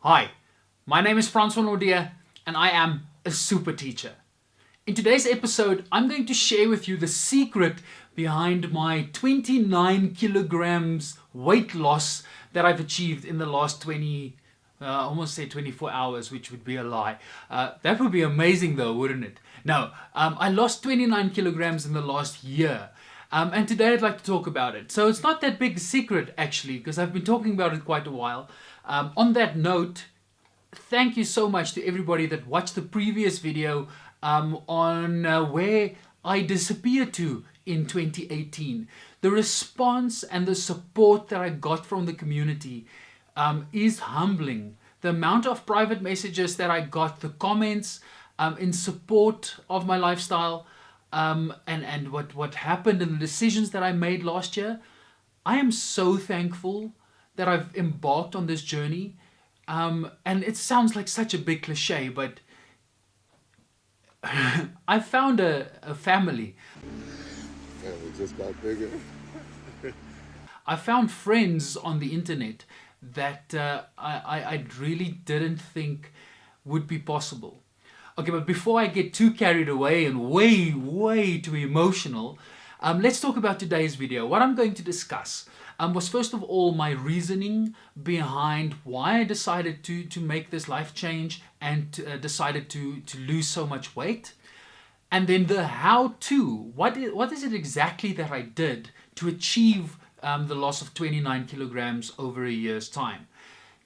Hi, my name is Francois Nordia and I am a super teacher. In today's episode, I'm going to share with you the secret behind my 29 kilograms weight loss that I've achieved in the last 24 hours, which would be a lie. That would be amazing though, wouldn't it? No, I lost 29 kilograms in the last year. And today I'd like to talk about it. So it's not that big a secret actually, because I've been talking about it quite a while. On that note, thank you so much to everybody that watched the previous video on where I disappeared to in 2018. The response and the support that I got from the community is humbling. The amount of private messages that I got, the comments in support of my lifestyle, and what happened and the decisions that I made last year, I am so thankful that I've embarked on this journey. And it sounds like such a big cliche, but I found a family. Family just got bigger. I found friends on the internet that I really didn't think would be possible. Okay, but before I get too carried away and way too emotional, let's talk about today's video. What I'm going to discuss was first of all my reasoning behind why I decided to make this life change and decided to lose so much weight. And then the how-to. What is it exactly that I did to achieve the loss of 29 kilograms over a year's time?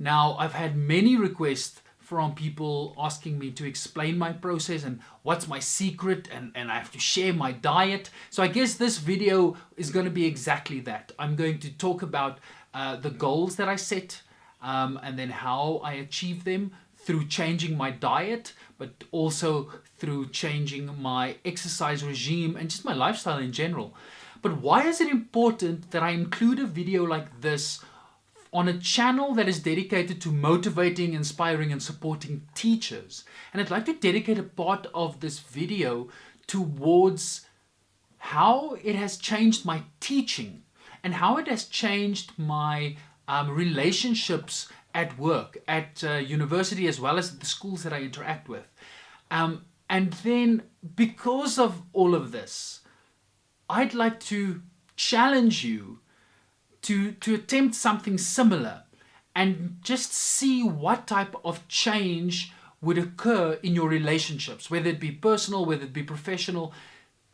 Now, I've had many requests from people asking me to explain my process and what's my secret, and I have to share my diet. So I guess this video is going to be exactly that. I'm going to talk about the goals that I set and then how I achieve them through changing my diet, but also through changing my exercise regime and just my lifestyle in general. But why is it important that I include a video like this on a channel that is dedicated to motivating, inspiring and supporting teachers? And I'd like to dedicate a part of this video towards how it has changed my teaching and how it has changed my relationships at work, at university, as well as the schools that I interact with. And then because of all of this, I'd like to challenge you to attempt something similar and just see what type of change would occur in your relationships, whether it be personal, whether it be professional.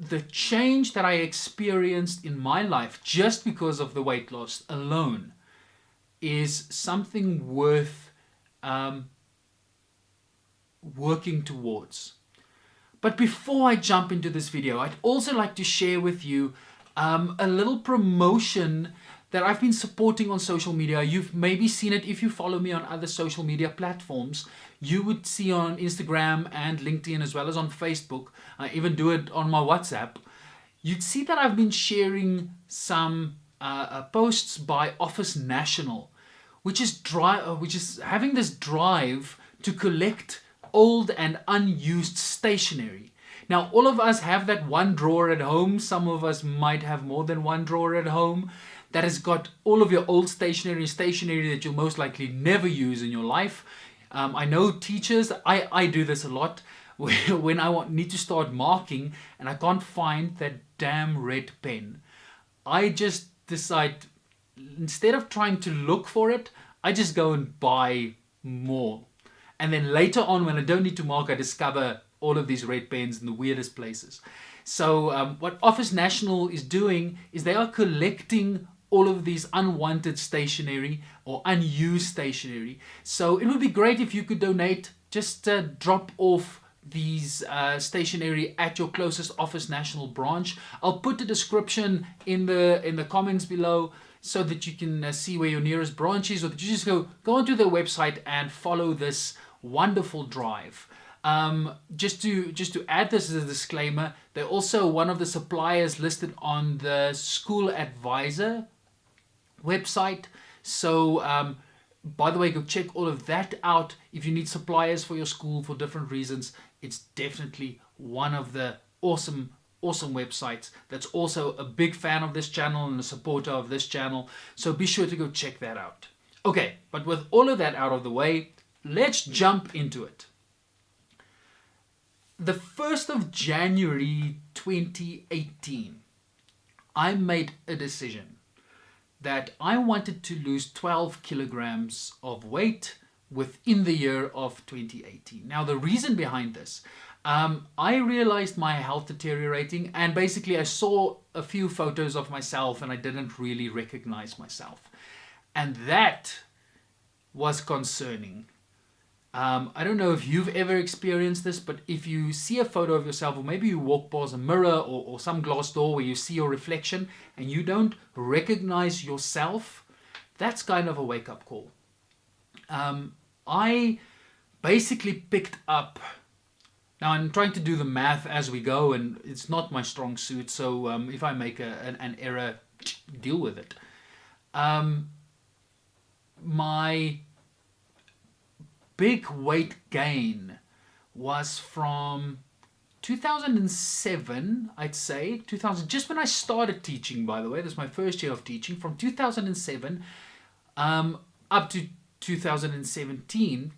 The change that I experienced in my life just because of the weight loss alone is something worth working towards. But before I jump into this video, I'd also like to share with you a little promotion that I've been supporting on social media. You've maybe seen it if you follow me on other social media platforms. You would see on Instagram and LinkedIn as well as on Facebook. I even do it on my WhatsApp. You'd see that I've been sharing some posts by Office National, which is having this drive to collect old and unused stationery. Now, all of us have that one drawer at home. Some of us might have more than one drawer at home that has got all of your old stationery that you'll most likely never use in your life. I know teachers, I do this a lot, when I need to start marking and I can't find that damn red pen. I just decide, instead of trying to look for it, I just go and buy more. And then later on, when I don't need to mark, I discover all of these red pens in the weirdest places. So what Office National is doing is they are collecting all of these unwanted stationery or unused stationery. So it would be great if you could donate. Just drop off these stationery at your closest Office National branch. I'll put the description in the comments below so that you can see where your nearest branch is, or that you just go onto their website and follow this wonderful drive. Just to add this as a disclaimer, they're also one of the suppliers listed on the School Advisor website. So by the way, go check all of that out. If you need suppliers for your school for different reasons, it's definitely one of the awesome websites that's also a big fan of this channel and a supporter of this channel. So be sure to go check that out. Okay, but with all of that out of the way, let's jump into it. The 1st of January 2018, I made a decision that I wanted to lose 12 kilograms of weight within the year of 2018. Now, the reason behind this, I realized my health deteriorating, and basically I saw a few photos of myself and I didn't really recognize myself. And that was concerning. I don't know if you've ever experienced this, but if you see a photo of yourself, or maybe you walk past a mirror or some glass door where you see your reflection and you don't recognize yourself, that's kind of a wake-up call. I basically picked up, now I'm trying to do the math as we go, and it's not my strong suit, so if I make an error, deal with it. My big weight gain was from 2007, I'd say, 2000, just when I started teaching, by the way. This is my first year of teaching. From 2007 up to 2017,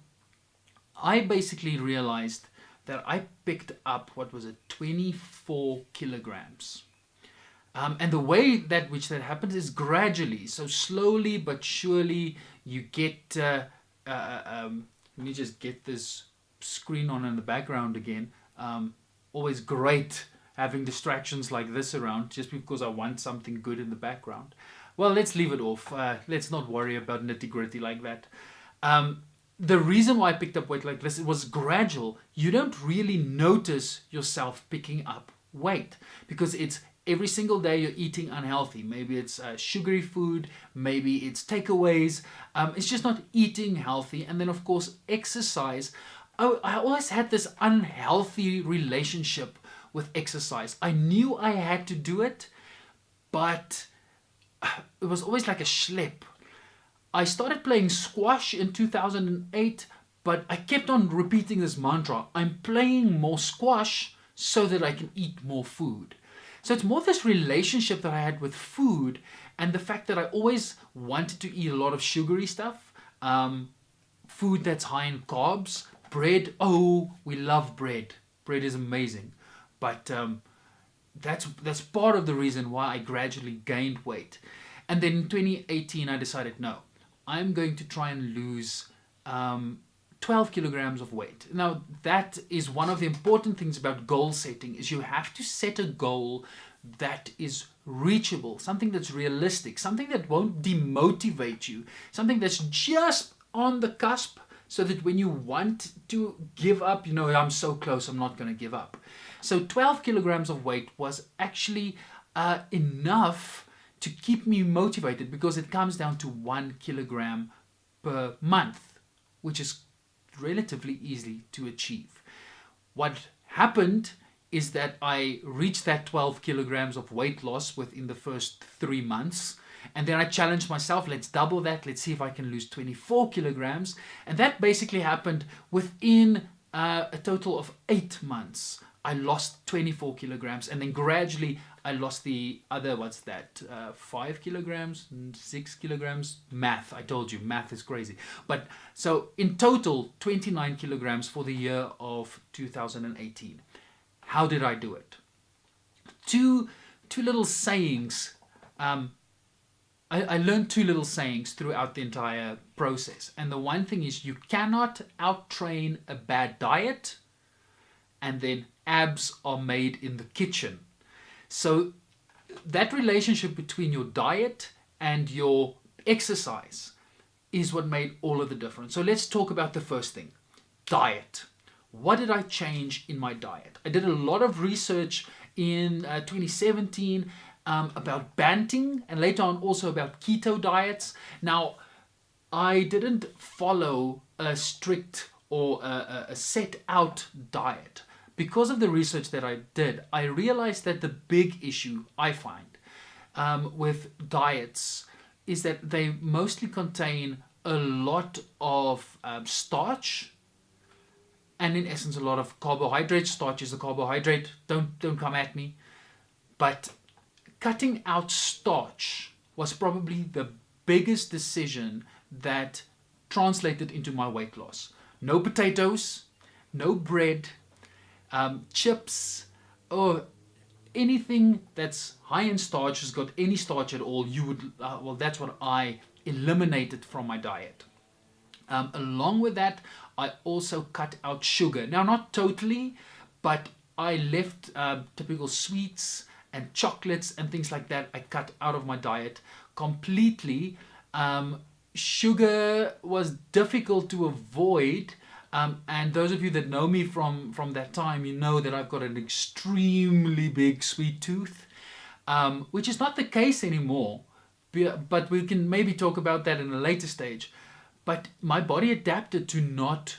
I basically realized that I picked up, 24 kilograms. And the way that happens is gradually. So slowly but surely you get... let me just get this screen on in the background again. Always great having distractions like this around just because I want something good in the background. Well, let's leave it off. Let's not worry about nitty-gritty like that. The reason why I picked up weight like this, it was gradual. You don't really notice yourself picking up weight because it's every single day you're eating unhealthy. Maybe it's sugary food, maybe it's takeaways. It's just not eating healthy. And then, of course, exercise. I always had this unhealthy relationship with exercise. I knew I had to do it, but it was always like a schlep. I started playing squash in 2008, but I kept on repeating this mantra. I'm playing more squash so that I can eat more food. So it's more this relationship that I had with food and the fact that I always wanted to eat a lot of sugary stuff, food that's high in carbs, bread. Oh, we love bread. Bread is amazing. But that's part of the reason why I gradually gained weight. And then in 2018, I decided, no, I'm going to try and lose 12 kilograms of weight. Now, that is one of the important things about goal setting, is you have to set a goal that is reachable, something that's realistic, something that won't demotivate you, something that's just on the cusp, so that when you want to give up, you know, I'm so close, I'm not going to give up. So 12 kilograms of weight was actually enough to keep me motivated, because it comes down to 1 kilogram per month, which is relatively easy to achieve. What happened is that I reached that 12 kilograms of weight loss within the first 3 months. And then I challenged myself, let's double that. Let's see if I can lose 24 kilograms. And that basically happened within a total of 8 months. I lost 24 kilograms, and then gradually I lost the other, 5 kilograms, 6 kilograms? Math, I told you, math is crazy. But so in total, 29 kilograms for the year of 2018. How did I do it? Two little sayings. I learned 2 little sayings throughout the entire process. And the one thing is, you cannot out-train a bad diet, and then abs are made in the kitchen. So that relationship between your diet and your exercise is what made all of the difference. So let's talk about the first thing, diet. What did I change in my diet? I did a lot of research in 2017 about Banting, and later on also about keto diets. Now, I didn't follow a strict or a set out diet. Because of the research that I did, I realized that the big issue I find with diets is that they mostly contain a lot of starch, and in essence a lot of carbohydrate. Starch is a carbohydrate, don't come at me. But cutting out starch was probably the biggest decision that translated into my weight loss. No potatoes, no bread, chips, or anything that's high in starch, has got any starch at all, you would, well, that's what I eliminated from my diet. Along with that, I also cut out sugar. Now, not totally, but I left typical sweets and chocolates and things like that. I cut out of my diet completely. Sugar was difficult to avoid. And those of you that know me from that time, you know that I've got an extremely big sweet tooth, which is not the case anymore. But we can maybe talk about that in a later stage. But my body adapted to not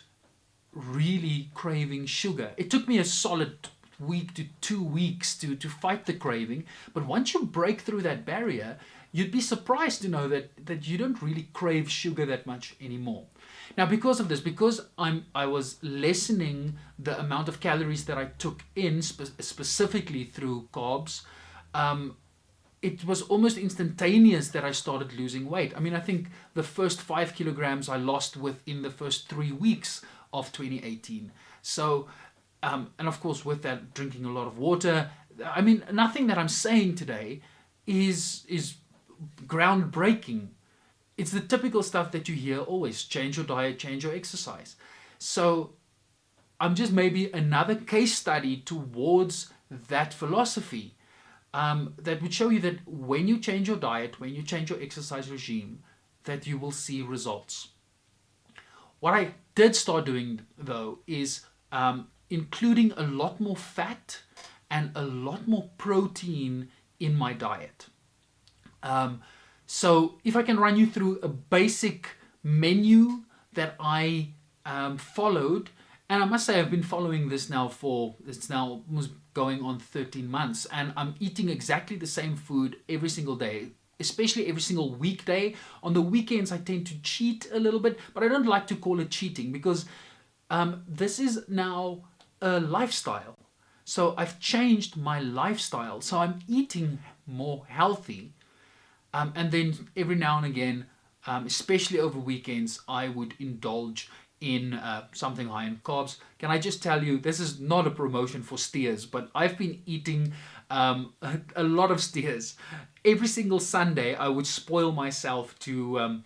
really craving sugar. It took me a solid week to 2 weeks to fight the craving. But once you break through that barrier, you'd be surprised to know that you don't really crave sugar that much anymore. Now, because of this, because I was lessening the amount of calories that I took in specifically through carbs, it was almost instantaneous that I started losing weight. I mean, I think the first 5 kilograms I lost within the first 3 weeks of 2018. So, and of course, with that, drinking a lot of water. I mean, nothing that I'm saying today is groundbreaking. It's the typical stuff that you hear always: change your diet, change your exercise. So I'm just maybe another case study towards that philosophy, that would show you that when you change your diet, when you change your exercise regime, that you will see results. What I did start doing, though, is including a lot more fat and a lot more protein in my diet. So if I can run you through a basic menu that I followed, and I must say I've been following this now it's now almost going on 13 months, and I'm eating exactly the same food every single day, especially every single weekday. On the weekends I tend to cheat a little bit, but I don't like to call it cheating, because this is now a lifestyle. So I've changed my lifestyle, so I'm eating more healthy. And then every now and again, especially over weekends, I would indulge in something high in carbs. Can I just tell you, this is not a promotion for Steers, but I've been eating a lot of Steers. Every single Sunday, I would spoil myself to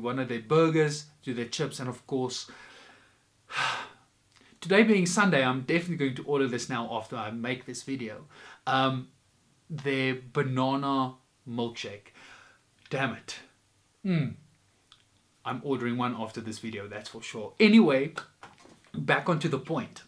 one of their burgers, to their chips, and of course, today being Sunday, I'm definitely going to order this now after I make this video. Their banana milkshake. Damn it. I'm ordering one after this video, that's for sure. Anyway, back onto the point.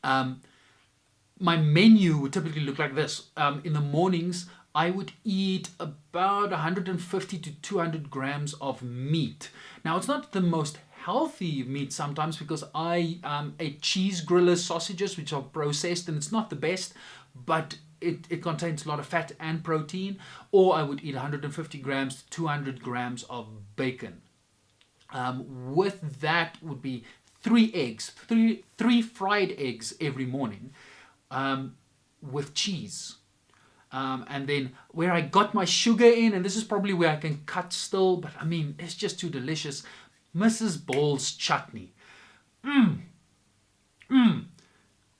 My menu would typically look like this. In the mornings, I would eat about 150 to 200 grams of meat. Now, it's not the most healthy meat sometimes, because I ate cheese griller sausages, which are processed, and it's not the best, but it contains a lot of fat and protein. Or I would eat 150 grams to 200 grams of bacon. With that would be 3 eggs, three fried eggs every morning, with cheese. And then where I got my sugar in, and this is probably where I can cut still, but I mean, it's just too delicious, Mrs. Ball's chutney.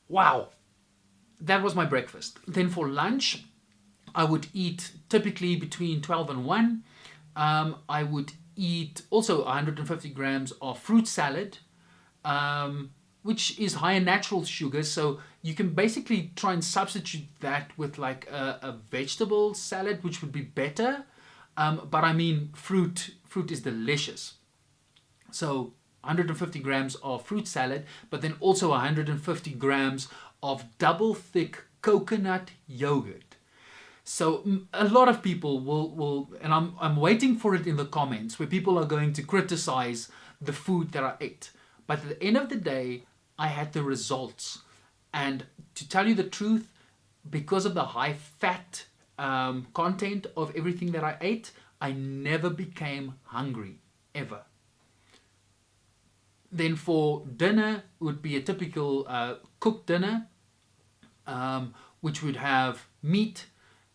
Wow. That was my breakfast. Then for lunch, I would eat typically between 12 and 1. I would eat also 150 grams of fruit salad, which is high in natural sugars. So you can basically try and substitute that with like a vegetable salad, which would be better. But I mean, fruit is delicious. So 150 grams of fruit salad, but then also 150 grams of double thick coconut yogurt. So a lot of people will, and I'm waiting for it in the comments, where people are going to criticize the food that I ate. But at the end of the day, I had the results. And to tell you the truth, because of the high fat content of everything that I ate, I never became hungry, ever. Then for dinner would be a typical cooked dinner, which would have meat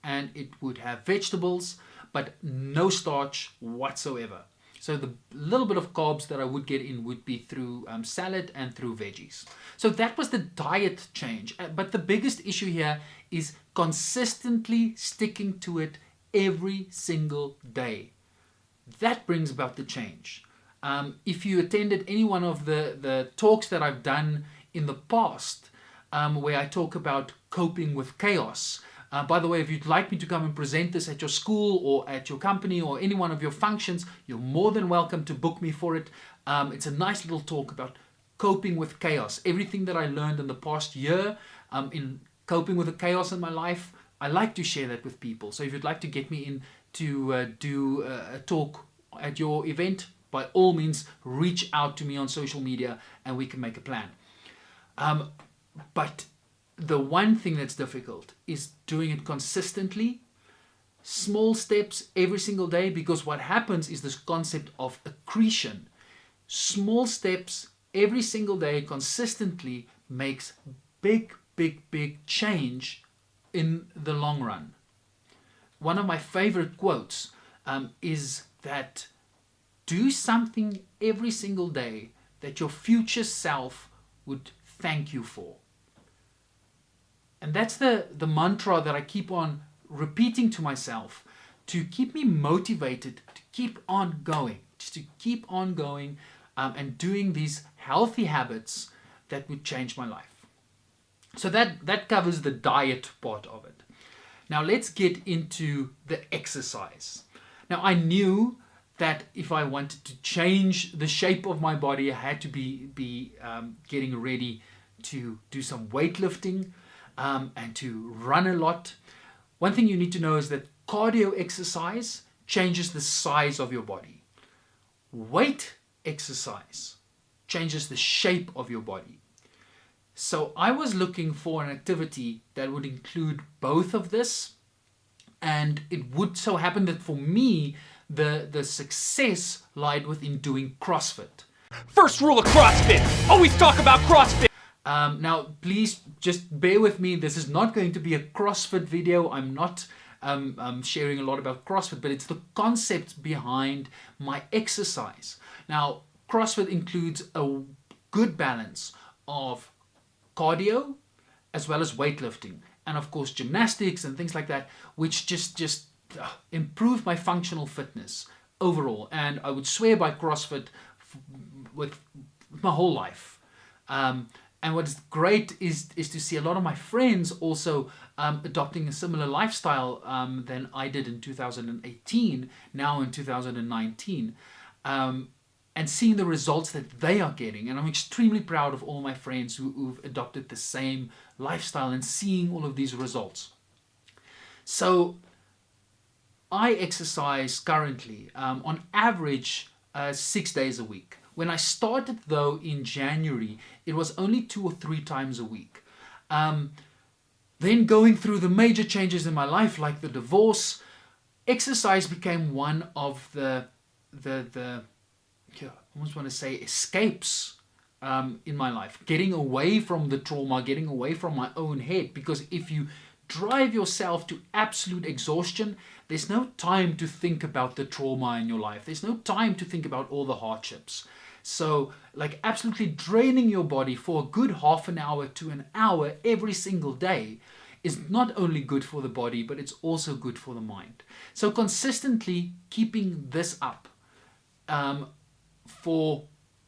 and it would have vegetables, but no starch whatsoever. So the little bit of carbs that I would get in would be through salad and through veggies. So that was the diet change. But the biggest issue here is consistently sticking to it every single day. That brings about the change. If you attended any one of the talks that I've done in the past, where I talk about coping with chaos. By the way, if you'd like me to come and present this at your school or at your company or any one of your functions, you're more than welcome to book me for it. It's a nice little talk about coping with chaos. Everything that I learned in the past year in coping with the chaos in my life, I like to share that with people. So if you'd like to get me in to do a talk at your event, by all means, reach out to me on social media and we can make a plan. But the one thing that's difficult is doing it consistently, small steps every single day, because what happens is this concept of accretion. Small steps every single day consistently makes big change in the long run. One of my favorite quotes is that do something every single day that your future self would thank you for. And that's the mantra that I keep on repeating to myself to keep me motivated, to keep on going, just to keep on going and doing these healthy habits that would change my life. So that covers the diet part of it. Now let's get into the exercise. Now I knew that if I wanted to change the shape of my body, I had to be getting ready to do some weightlifting and to run a lot. One thing you need to know is that cardio exercise changes the size of your body. Weight exercise changes the shape of your body. So I was looking for an activity that would include both of this, and it would so happen that for me, the success lied within doing CrossFit. First rule of CrossFit, always talk about CrossFit. Now, please just bear with me. This is not going to be a CrossFit video. I'm not sharing a lot about CrossFit, but it's the concept behind my exercise. Now, CrossFit includes a good balance of cardio as well as weightlifting, and of course gymnastics and things like that, which just improve my functional fitness overall. And I would swear by CrossFit with my whole life. And what is great is to see a lot of my friends also adopting a similar lifestyle than I did in 2018, now in 2019, and seeing the results that they are getting. And I'm extremely proud of all my friends who've adopted the same lifestyle and seeing all of these results. So I exercise currently on average 6 days a week. When I started though in January, it was only 2 or 3 times a week. Then going through the major changes in my life, like the divorce, exercise became one of the I almost want to say escapes in my life. Getting away from the trauma, getting away from my own head. Because if you drive yourself to absolute exhaustion, there's no time to think about the trauma in your life. There's no time to think about all the hardships. So like absolutely draining your body for a good half an hour to an hour every single day is not only good for the body, but it's also good for the mind. So consistently keeping this up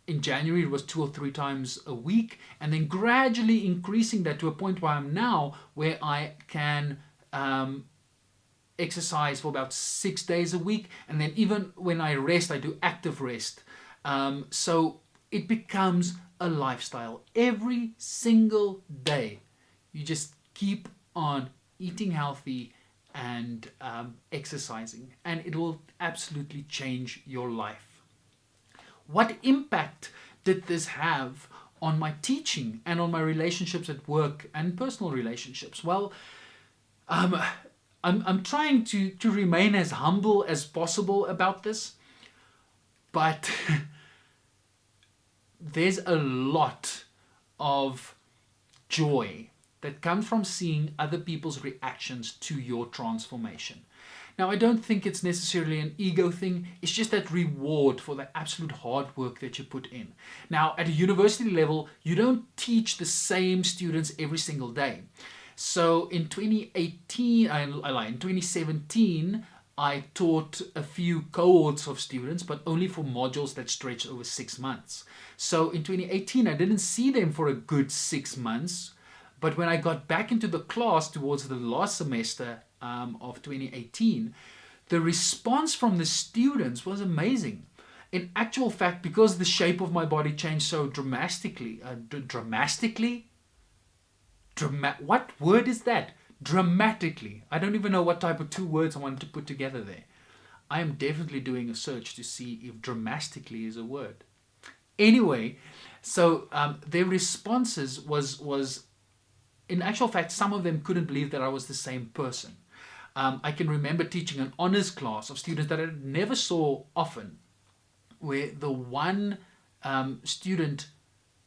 in January it was 2 or 3 times a week, and then gradually increasing that to a point where I'm now where I can exercise for about 6 days a week, and then even when I rest, I do active rest. So it becomes a lifestyle. Every single day you just keep on eating healthy and exercising, and it will absolutely change your life. What impact did this have on my teaching and on my relationships at work and personal relationships? Well, I'm trying to remain as humble as possible about this, but there's a lot of joy that comes from seeing other people's reactions to your transformation. Now, I don't think it's necessarily an ego thing. It's just that reward for the absolute hard work that you put in. Now, at a university level, you don't teach the same students every single day. So in 2018, I lie, in 2017, I taught a few cohorts of students, but only for modules that stretched over 6 months. So in 2018, I didn't see them for a good 6 months. But when I got back into the class towards the last semester of 2018, the response from the students was amazing. In actual fact, because the shape of my body changed so dramatically, what word is that? Dramatically. I don't even know what type of two words I wanted to put together there. I am definitely doing a search to see if dramatically is a word. Anyway, so their responses was in actual fact, some of them couldn't believe that I was the same person. I can remember teaching an honors class of students that I never saw often, where the one student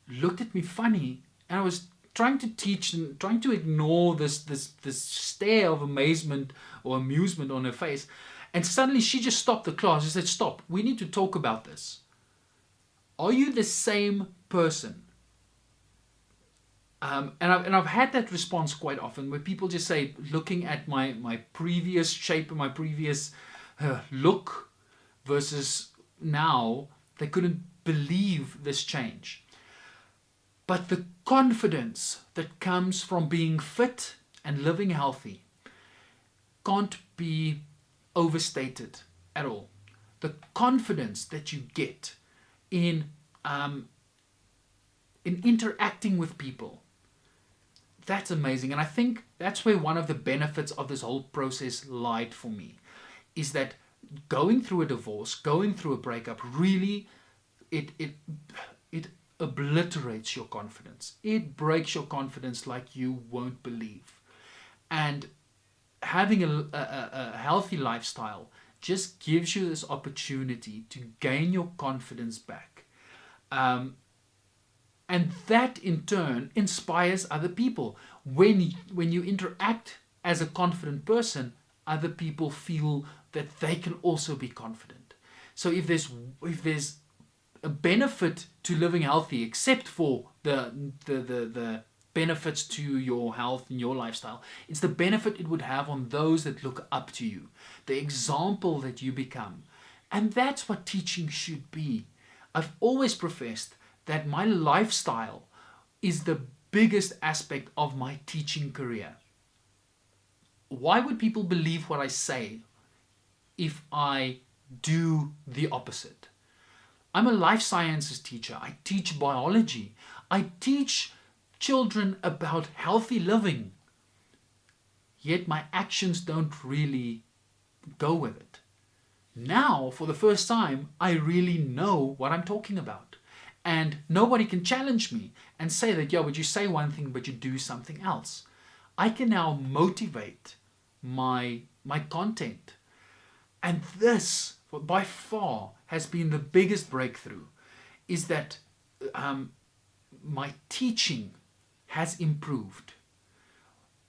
looked at me funny, and I was trying to teach and trying to ignore this stare of amazement or amusement on her face, and suddenly she just stopped the class. She said, "Stop, we need to talk about this. Are you the same person?" And I've had that response quite often, where people just say, looking at my previous shape and my previous look versus now, they couldn't believe this change. But the confidence that comes from being fit and living healthy can't be overstated at all. The confidence that you get in interacting with people, that's amazing. And I think that's where one of the benefits of this whole process lied for me, is that going through a divorce, going through a breakup, really it obliterates your confidence. It breaks your confidence like you won't believe. And having a healthy lifestyle just gives you this opportunity to gain your confidence back. And that in turn inspires other people. When you interact as a confident person, other people feel that they can also be confident. So if there's a benefit to living healthy, except for the benefits to your health and your lifestyle, it's the benefit it would have on those that look up to you, the example that you become. And that's what teaching should be. I've always professed that my lifestyle is the biggest aspect of my teaching career. Why would people believe what I say if I do the opposite? I'm a life sciences teacher. I teach biology. I teach children about healthy living. Yet my actions don't really go with it. Now, for the first time, I really know what I'm talking about. And nobody can challenge me and say that, but you say one thing, but you do something else. I can now motivate my content. And this, by far, has been the biggest breakthrough, is that my teaching has improved.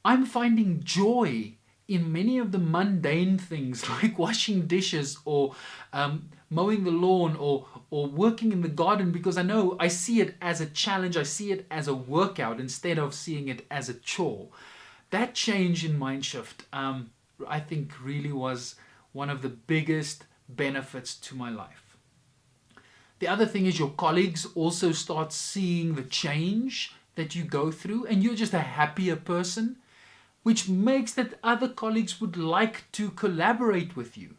I'm finding joy in many of the mundane things like washing dishes or mowing the lawn or working in the garden, because I see it as a challenge. I see it as a workout instead of seeing it as a chore. That change in mind shift, I think, really was one of the biggest benefits to my life. The other thing is your colleagues also start seeing the change that you go through, and you're just a happier person, which makes that other colleagues would like to collaborate with you.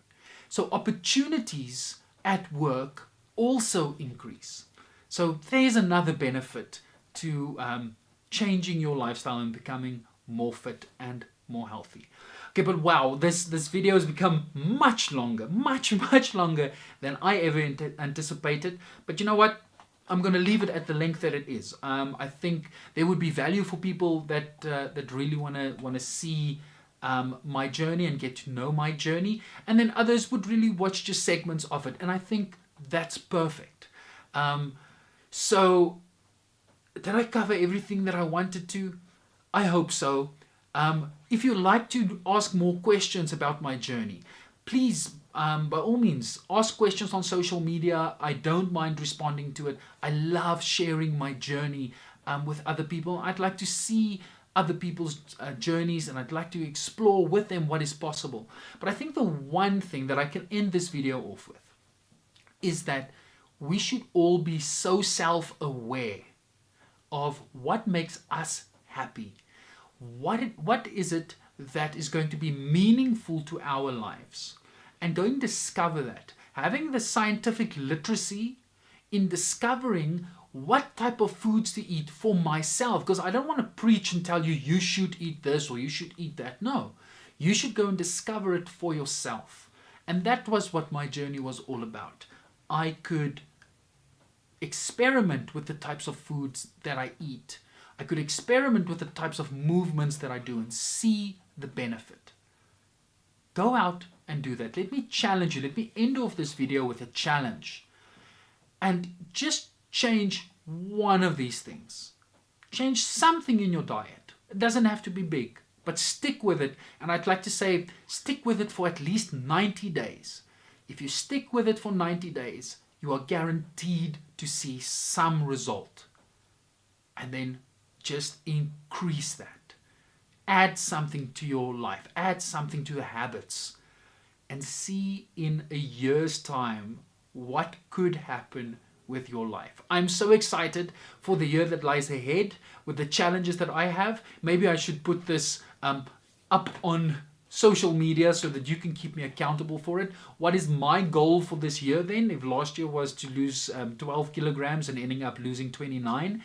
So opportunities at work also increase. So there's another benefit to changing your lifestyle and becoming more fit and more healthy. Okay, but wow, this video has become much longer, much longer than I ever anticipated. But you know what? I'm going to leave it at the length that it is. I think there would be value for people that really want to see my journey and get to know my journey, and then others would really watch just segments of it, and I think that's perfect. So did I cover everything that I wanted to? I hope so. If you'd like to ask more questions about my journey, please, by all means, ask questions on social media. I don't mind responding to it. I love sharing my journey with other people. I'd like to see other people's journeys, and I'd like to explore with them what is possible. But I think the one thing that I can end this video off with is that we should all be so self-aware of what makes us happy. What is it that is going to be meaningful to our lives? And go and discover that. Having the scientific literacy in discovering what type of foods to eat for myself, because I don't want to preach and tell you, you should eat this or you should eat that. No, you should go and discover it for yourself. And that was what my journey was all about. I could experiment with the types of foods that I eat. I could experiment with the types of movements that I do and see the benefit. Go out and do that. Let me challenge you. Let me end off this video with a challenge. And just change one of these things. Change something in your diet. It doesn't have to be big, but stick with it. And I'd like to say, stick with it for at least 90 days. If you stick with it for 90 days, you are guaranteed to see some result. And then just increase that. Add something to your life. Add something to the habits. And see in a year's time what could happen with your life. I'm so excited for the year that lies ahead with the challenges that I have. Maybe I should put this up on social media so that you can keep me accountable for it. What is my goal for this year then? If last year was to lose 12 kilograms and ending up losing 29,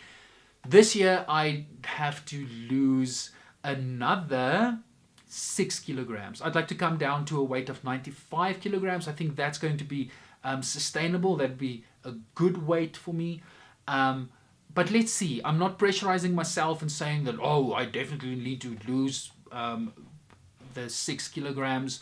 this year I have to lose another 6 kilograms. I'd like to come down to a weight of 95 kilograms. I think that's going to be sustainable. That'd be a good weight for me. But let's see. I'm not pressurizing myself and saying that, oh, I definitely need to lose the 6 kilograms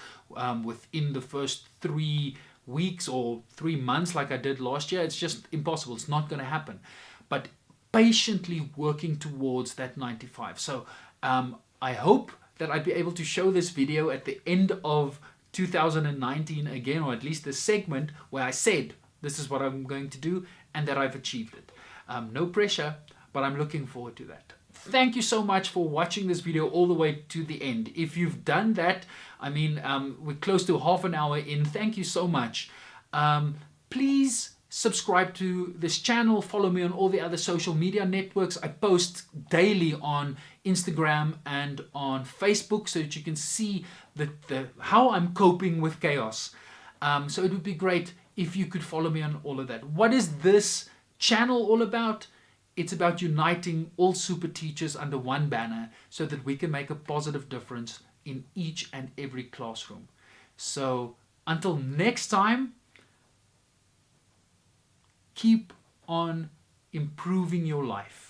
within the first 3 weeks or 3 months like I did last year. It's just impossible. It's not going to happen. But patiently working towards that 95. So I hope that I'd be able to show this video at the end of 2019 again, or at least the segment where I said this is what I'm going to do and that I've achieved it. No pressure, but I'm looking forward to that. Thank you so much for watching this video all the way to the end. If you've done that, I mean, we're close to half an hour in. Thank you so much. Please subscribe to this channel. Follow me on all the other social media networks. I post daily on Instagram and on Facebook so that you can see how I'm coping with chaos. So it would be great if you could follow me on all of that. What is this channel all about? It's about uniting all super teachers under one banner so that we can make a positive difference in each and every classroom. So until next time, keep on improving your life.